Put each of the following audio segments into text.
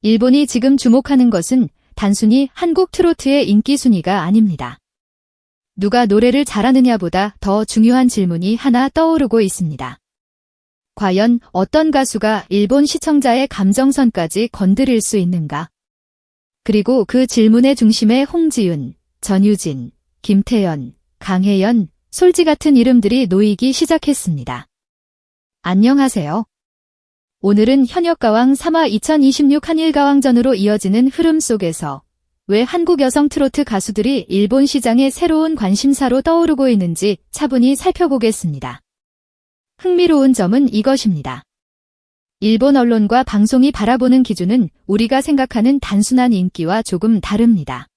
일본이 지금 주목하는 것은 단순히 한국 트로트의 인기 순위가 아닙니다. 누가 노래를 잘하느냐보다 더 중요한 질문이 하나 떠오르고 있습니다. 과연 어떤 가수가 일본 시청자의 감정선까지 건드릴 수 있는가? 그리고 그 질문의 중심에 홍지윤, 전유진, 김태연, 강혜연, 솔지 같은 이름들이 놓이기 시작했습니다. 안녕하세요. 오늘은 현역가왕 3화 2026 한일가왕전으로 이어지는 흐름 속에서 왜 한국 여성 트로트 가수들이 일본 시장의 새로운 관심사로 떠오르고 있는지 차분히 살펴보겠습니다. 흥미로운 점은 이것입니다. 일본 언론과 방송이 바라보는 기준은 우리가 생각하는 단순한 인기와 조금 다릅니다.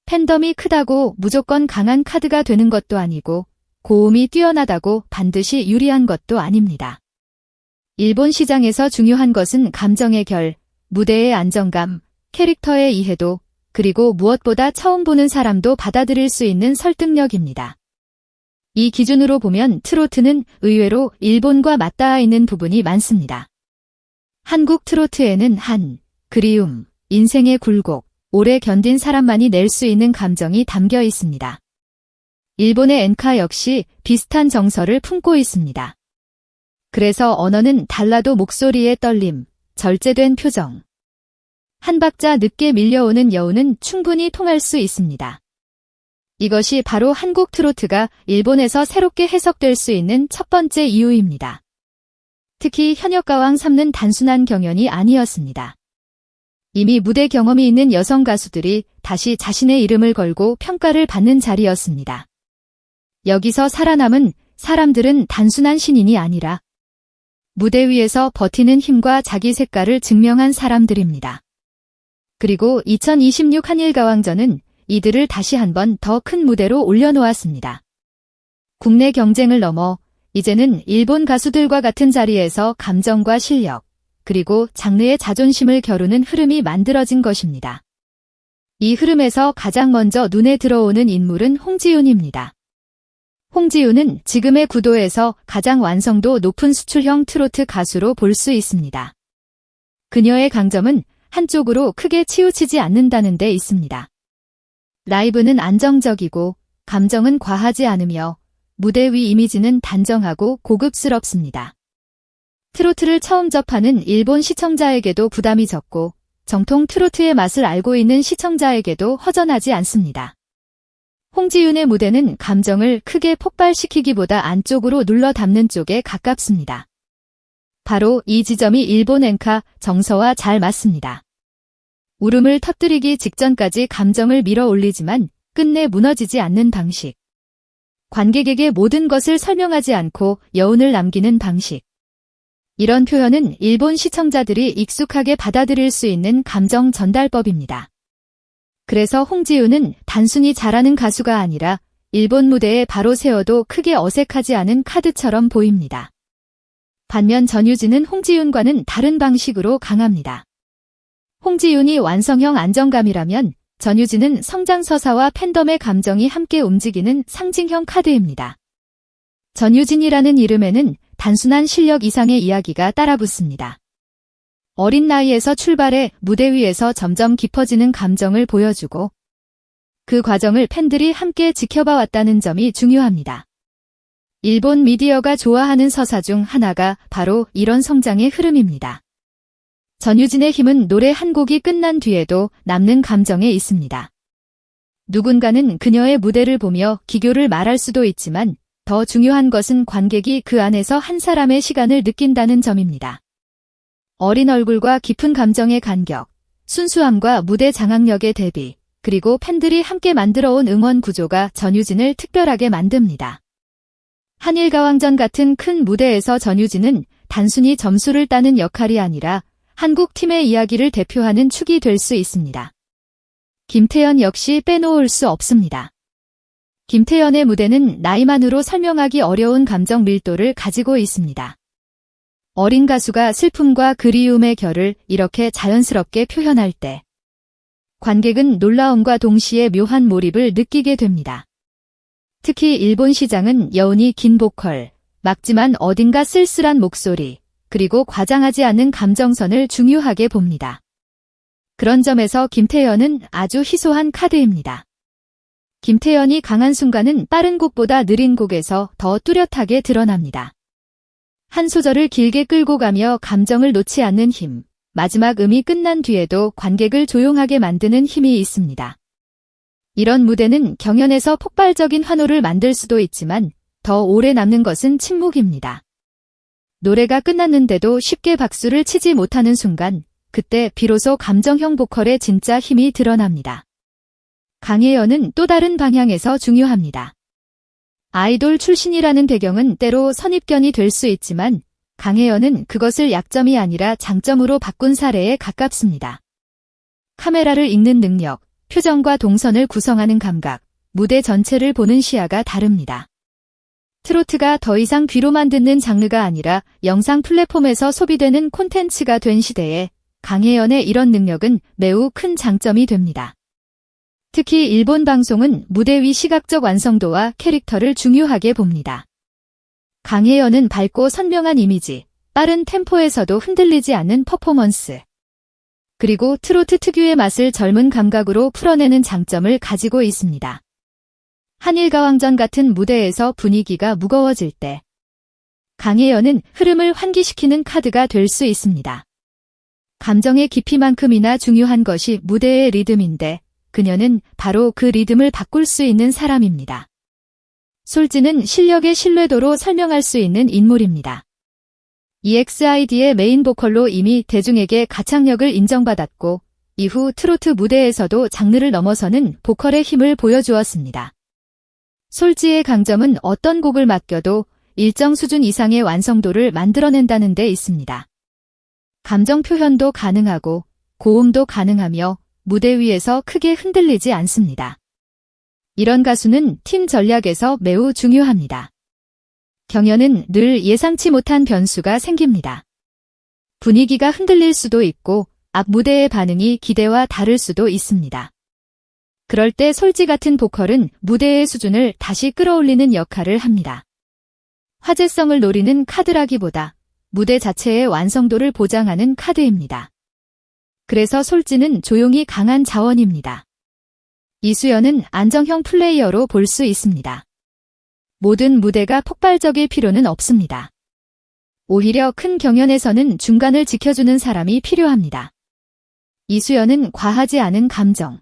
팬덤이 크다고 무조건 강한 카드가 되는 것도 아니고 고음이 뛰어나다고 반드시 유리한 것도 아닙니다. 일본 시장에서 중요한 것은 감정의 결, 무대의 안정감, 캐릭터의 이해도, 그리고 무엇보다 처음 보는 사람도 받아들일 수 있는 설득력입니다. 이 기준으로 보면 트로트는 의외로 일본과 맞닿아 있는 부분이 많습니다. 한국 트로트에는 그리움, 인생의 굴곡, 오래 견딘 사람만이 낼 수 있는 감정이 담겨 있습니다. 일본의 엔카 역시 비슷한 정서를 품고 있습니다. 그래서 언어는 달라도 목소리의 떨림, 절제된 표정, 한 박자 늦게 밀려오는 여운은 충분히 통할 수 있습니다. 이것이 바로 한국 트로트가 일본에서 새롭게 해석될 수 있는 첫 번째 이유입니다. 특히 현역가왕 3는 단순한 경연이 아니었습니다. 이미 무대 경험이 있는 여성 가수들이 다시 자신의 이름을 걸고 평가를 받는 자리였습니다. 여기서 살아남은 사람들은 단순한 신인이 아니라 무대 위에서 버티는 힘과 자기 색깔을 증명한 사람들입니다. 그리고 2026 한일가왕전은 이들을 다시 한번 더 큰 무대로 올려놓았습니다. 국내 경쟁을 넘어 이제는 일본 가수들과 같은 자리에서 감정과 실력, 그리고 장르의 자존심을 겨루는 흐름이 만들어진 것입니다. 이 흐름에서 가장 먼저 눈에 들어오는 인물은 홍지윤입니다. 홍지윤은 지금의 구도에서 가장 완성도 높은 수출형 트로트 가수로 볼 수 있습니다. 그녀의 강점은 한쪽으로 크게 치우치지 않는다는 데 있습니다. 라이브는 안정적이고 감정은 과하지 않으며 무대 위 이미지는 단정하고 고급스럽습니다. 트로트를 처음 접하는 일본 시청자에게도 부담이 적고 정통 트로트의 맛을 알고 있는 시청자에게도 허전하지 않습니다. 홍지윤의 무대는 감정을 크게 폭발시키기보다 안쪽으로 눌러 담는 쪽에 가깝습니다. 바로 이 지점이 일본 엔카 정서와 잘 맞습니다. 울음을 터뜨리기 직전까지 감정을 밀어 올리지만 끝내 무너지지 않는 방식. 관객에게 모든 것을 설명하지 않고 여운을 남기는 방식. 이런 표현은 일본 시청자들이 익숙하게 받아들일 수 있는 감정 전달법입니다. 그래서 홍지윤은 단순히 잘하는 가수가 아니라 일본 무대에 바로 세워도 크게 어색하지 않은 카드처럼 보입니다. 반면 전유진은 홍지윤과는 다른 방식으로 강합니다. 홍지윤이 완성형 안정감이라면 전유진은 성장서사와 팬덤의 감정이 함께 움직이는 상징형 카드입니다. 전유진이라는 이름에는 단순한 실력 이상의 이야기가 따라붙습니다. 어린 나이에서 출발해 무대 위에서 점점 깊어지는 감정을 보여주고 그 과정을 팬들이 함께 지켜봐 왔다는 점이 중요합니다. 일본 미디어가 좋아하는 서사 중 하나가 바로 이런 성장의 흐름입니다. 전유진의 힘은 노래 한 곡이 끝난 뒤에도 남는 감정에 있습니다. 누군가는 그녀의 무대를 보며 기교를 말할 수도 있지만 더 중요한 것은 관객이 그 안에서 한 사람의 시간을 느낀다는 점입니다. 어린 얼굴과 깊은 감정의 간격, 순수함과 무대 장악력의 대비, 그리고 팬들이 함께 만들어온 응원 구조가 전유진을 특별하게 만듭니다. 한일가왕전 같은 큰 무대에서 전유진은 단순히 점수를 따는 역할이 아니라 한국 팀의 이야기를 대표하는 축이 될 수 있습니다. 김태연 역시 빼놓을 수 없습니다. 김태연의 무대는 나이만으로 설명하기 어려운 감정 밀도를 가지고 있습니다. 어린 가수가 슬픔과 그리움의 결을 이렇게 자연스럽게 표현할 때 관객은 놀라움과 동시에 묘한 몰입을 느끼게 됩니다. 특히 일본 시장은 여운이 긴 보컬, 맑지만 어딘가 쓸쓸한 목소리, 그리고 과장하지 않는 감정선을 중요하게 봅니다. 그런 점에서 김태연은 아주 희소한 카드입니다. 김태연이 강한 순간은 빠른 곡보다 느린 곡에서 더 뚜렷하게 드러납니다. 한 소절을 길게 끌고 가며 감정을 놓지 않는 힘, 마지막 음이 끝난 뒤에도 관객을 조용하게 만드는 힘이 있습니다. 이런 무대는 경연에서 폭발적인 환호를 만들 수도 있지만 더 오래 남는 것은 침묵입니다. 노래가 끝났는데도 쉽게 박수를 치지 못하는 순간, 그때 비로소 감정형 보컬의 진짜 힘이 드러납니다. 강혜연은 또 다른 방향에서 중요합니다. 아이돌 출신이라는 배경은 때로 선입견이 될 수 있지만 강혜연은 그것을 약점이 아니라 장점으로 바꾼 사례에 가깝습니다. 카메라를 읽는 능력, 표정과 동선을 구성하는 감각, 무대 전체를 보는 시야가 다릅니다. 트로트가 더 이상 귀로만 듣는 장르가 아니라 영상 플랫폼에서 소비되는 콘텐츠가 된 시대에 강혜연의 이런 능력은 매우 큰 장점이 됩니다. 특히 일본 방송은 무대 위 시각적 완성도와 캐릭터를 중요하게 봅니다. 강혜연은 밝고 선명한 이미지, 빠른 템포에서도 흔들리지 않는 퍼포먼스, 그리고 트로트 특유의 맛을 젊은 감각으로 풀어내는 장점을 가지고 있습니다. 한일가왕전 같은 무대에서 분위기가 무거워질 때 강혜연은 흐름을 환기시키는 카드가 될 수 있습니다. 감정의 깊이만큼이나 중요한 것이 무대의 리듬인데 그녀는 바로 그 리듬을 바꿀 수 있는 사람입니다. 솔지는 실력의 신뢰도로 설명할 수 있는 인물입니다. EXID의 메인 보컬로 이미 대중에게 가창력을 인정받았고 이후 트로트 무대에서도 장르를 넘어서는 보컬의 힘을 보여주었습니다. 솔지의 강점은 어떤 곡을 맡겨도 일정 수준 이상의 완성도를 만들어낸다는 데 있습니다. 감정 표현도 가능하고 고음도 가능하며 무대 위에서 크게 흔들리지 않습니다. 이런 가수는 팀 전략에서 매우 중요합니다. 경연은 늘 예상치 못한 변수가 생깁니다. 분위기가 흔들릴 수도 있고 앞 무대의 반응이 기대와 다를 수도 있습니다. 그럴 때 솔지 같은 보컬은 무대의 수준을 다시 끌어올리는 역할을 합니다. 화제성을 노리는 카드라기보다 무대 자체의 완성도를 보장하는 카드입니다. 그래서 솔지는 조용히 강한 자원입니다. 이수연은 안정형 플레이어로 볼 수 있습니다. 모든 무대가 폭발적일 필요는 없습니다. 오히려 큰 경연에서는 중간을 지켜주는 사람이 필요합니다. 이수연은 과하지 않은 감정,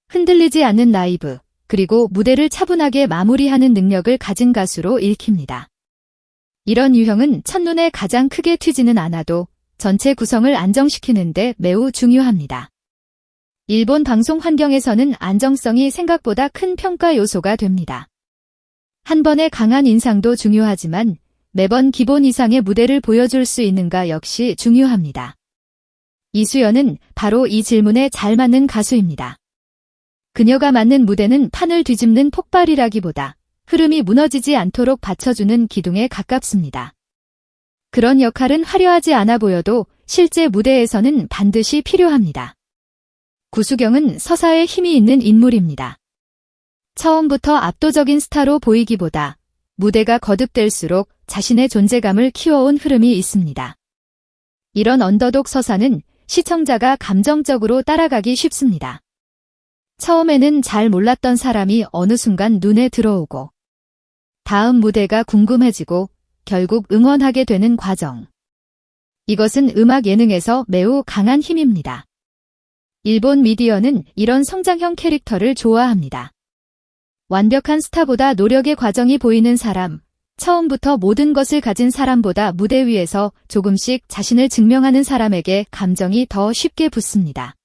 흔들리지 않는 라이브, 그리고 무대를 차분하게 마무리하는 능력을 가진 가수로 읽힙니다. 이런 유형은 첫눈에 가장 크게 튀지는 않아도 전체 구성을 안정시키는데 매우 중요합니다. 일본 방송 환경에서는 안정성이 생각보다 큰 평가 요소가 됩니다. 한 번의 강한 인상도 중요하지만 매번 기본 이상의 무대를 보여줄 수 있는가 역시 중요합니다. 이수연은 바로 이 질문에 잘 맞는 가수입니다. 그녀가 맡는 무대는 판을 뒤집는 폭발이라기보다 흐름이 무너지지 않도록 받쳐주는 기둥에 가깝습니다. 그런 역할은 화려하지 않아 보여도 실제 무대에서는 반드시 필요합니다. 구수경은 서사에 힘이 있는 인물입니다. 처음부터 압도적인 스타로 보이기보다 무대가 거듭될수록 자신의 존재감을 키워온 흐름이 있습니다. 이런 언더독 서사는 시청자가 감정적으로 따라가기 쉽습니다. 처음에는 잘 몰랐던 사람이 어느 순간 눈에 들어오고 다음 무대가 궁금해지고 결국 응원하게 되는 과정. 이것은 음악 예능에서 매우 강한 힘입니다. 일본 미디어는 이런 성장형 캐릭터를 좋아합니다. 완벽한 스타보다 노력의 과정이 보이는 사람, 처음부터 모든 것을 가진 사람보다 무대 위에서 조금씩 자신을 증명하는 사람에게 감정이 더 쉽게 붙습니다.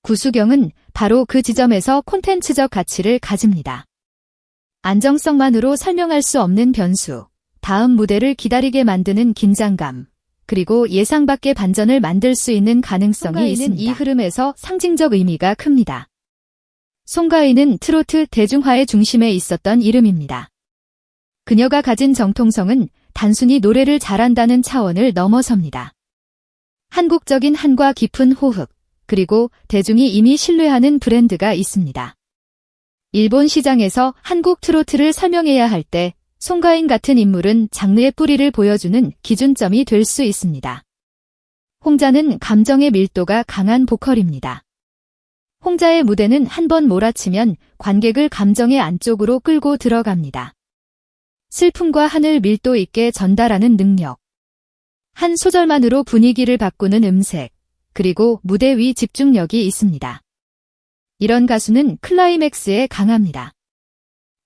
구수경은 바로 그 지점에서 콘텐츠적 가치를 가집니다. 안정성만으로 설명할 수 없는 변수, 다음 무대를 기다리게 만드는 긴장감, 그리고 예상 밖의 반전을 만들 수 있는 가능성이 있습니다. 이 흐름에서 상징적 의미가 큽니다. 송가인은 트로트 대중화의 중심에 있었던 이름입니다. 그녀가 가진 정통성은 단순히 노래를 잘한다는 차원을 넘어섭니다. 한국적인 한과 깊은 호흡, 그리고 대중이 이미 신뢰하는 브랜드가 있습니다. 일본 시장에서 한국 트로트를 설명해야 할 때 송가인 같은 인물은 장르의 뿌리를 보여주는 기준점이 될 수 있습니다. 홍자는 감정의 밀도가 강한 보컬입니다. 홍자의 무대는 한 번 몰아치면 관객을 감정의 안쪽으로 끌고 들어갑니다. 슬픔과 한을 밀도 있게 전달하는 능력. 한 소절만으로 분위기를 바꾸는 음색, 그리고 무대 위 집중력이 있습니다. 이런 가수는 클라이맥스에 강합니다.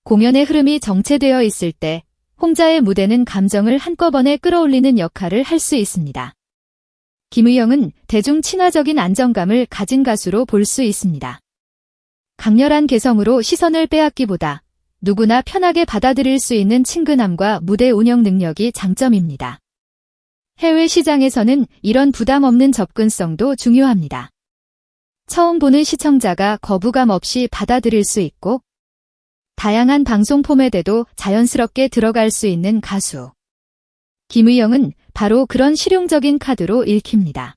공연의 흐름이 정체되어 있을 때 홍자의 무대는 감정을 한꺼번에 끌어올리는 역할을 할 수 있습니다. 김의영은 대중 친화적인 안정감을 가진 가수로 볼 수 있습니다. 강렬한 개성으로 시선을 빼앗기보다 누구나 편하게 받아들일 수 있는 친근함과 무대 운영 능력이 장점입니다. 해외 시장에서는 이런 부담 없는 접근성도 중요합니다. 처음 보는 시청자가 거부감 없이 받아들일 수 있고 다양한 방송 포맷에도 자연스럽게 들어갈 수 있는 가수. 김의영은 바로 그런 실용적인 카드로 읽힙니다.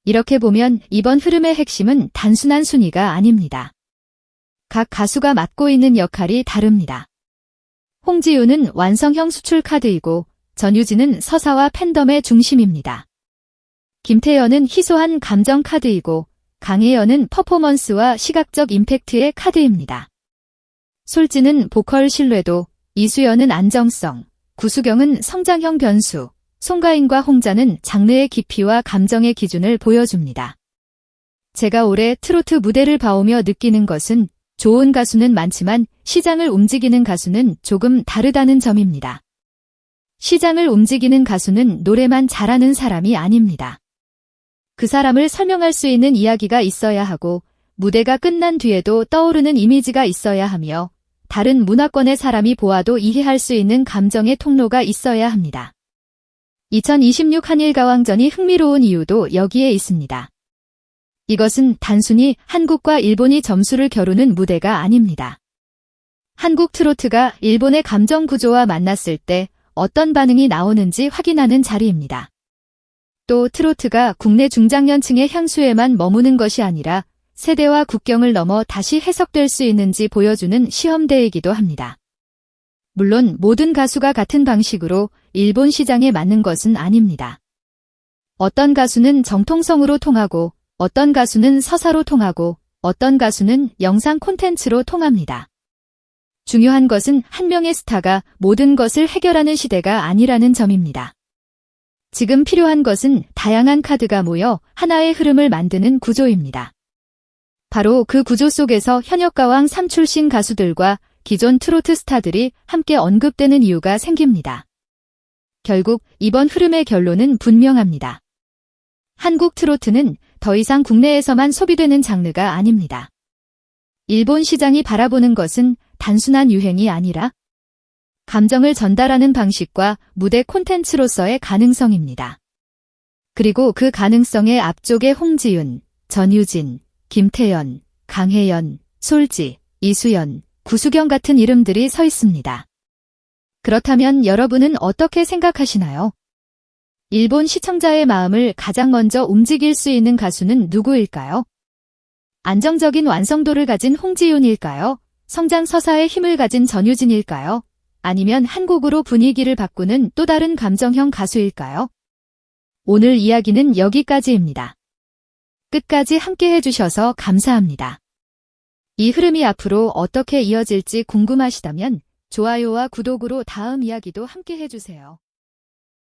이렇게 보면 이번 흐름의 핵심은 단순한 순위가 아닙니다. 각 가수가 맡고 있는 역할이 다릅니다. 홍지윤은 완성형 수출 카드이고 전유진은 서사와 팬덤의 중심입니다. 김태연은 희소한 감정 카드이고 강혜연은 퍼포먼스와 시각적 임팩트의 카드입니다. 솔지는 보컬 신뢰도, 이수연은 안정성, 구수경은 성장형 변수, 송가인과 홍자는 장르의 깊이와 감정의 기준을 보여줍니다. 제가 올해 트로트 무대를 봐오며 느끼는 것은 좋은 가수는 많지만 시장을 움직이는 가수는 조금 다르다는 점입니다. 시장을 움직이는 가수는 노래만 잘하는 사람이 아닙니다. 그 사람을 설명할 수 있는 이야기가 있어야 하고 무대가 끝난 뒤에도 떠오르는 이미지가 있어야 하며 다른 문화권의 사람이 보아도 이해할 수 있는 감정의 통로가 있어야 합니다. 2026 한일가왕전이 흥미로운 이유도 여기에 있습니다. 이것은 단순히 한국과 일본이 점수를 겨루는 무대가 아닙니다. 한국 트로트가 일본의 감정 구조와 만났을 때 어떤 반응이 나오는지 확인하는 자리입니다. 또 트로트가 국내 중장년층의 향수에만 머무는 것이 아니라 세대와 국경을 넘어 다시 해석될 수 있는지 보여주는 시험대이기도 합니다. 물론 모든 가수가 같은 방식으로 일본 시장에 맞는 것은 아닙니다. 어떤 가수는 정통성으로 통하고 어떤 가수는 서사로 통하고 어떤 가수는 영상 콘텐츠로 통합니다. 중요한 것은 한 명의 스타가 모든 것을 해결하는 시대가 아니라는 점입니다. 지금 필요한 것은 다양한 카드가 모여 하나의 흐름을 만드는 구조입니다. 바로 그 구조 속에서 현역가왕 3 출신 가수들과 기존 트로트 스타들이 함께 언급되는 이유가 생깁니다. 결국 이번 흐름의 결론은 분명합니다. 한국 트로트는 더 이상 국내에서만 소비되는 장르가 아닙니다. 일본 시장이 바라보는 것은 단순한 유행이 아니라 감정을 전달하는 방식과 무대 콘텐츠로서의 가능성입니다. 그리고 그 가능성의 앞쪽에 홍지윤, 전유진, 김태연, 강혜연, 솔지, 이수연, 구수경 같은 이름들이 서 있습니다. 그렇다면 여러분은 어떻게 생각하시나요? 일본 시청자의 마음을 가장 먼저 움직일 수 있는 가수는 누구일까요? 안정적인 완성도를 가진 홍지윤일까요? 성장 서사의 힘을 가진 전유진일까요? 아니면 한 곡으로 분위기를 바꾸는 또 다른 감정형 가수일까요? 오늘 이야기는 여기까지입니다. 끝까지 함께 해주셔서 감사합니다. 이 흐름이 앞으로 어떻게 이어질지 궁금하시다면 좋아요와 구독으로 다음 이야기도 함께 해주세요.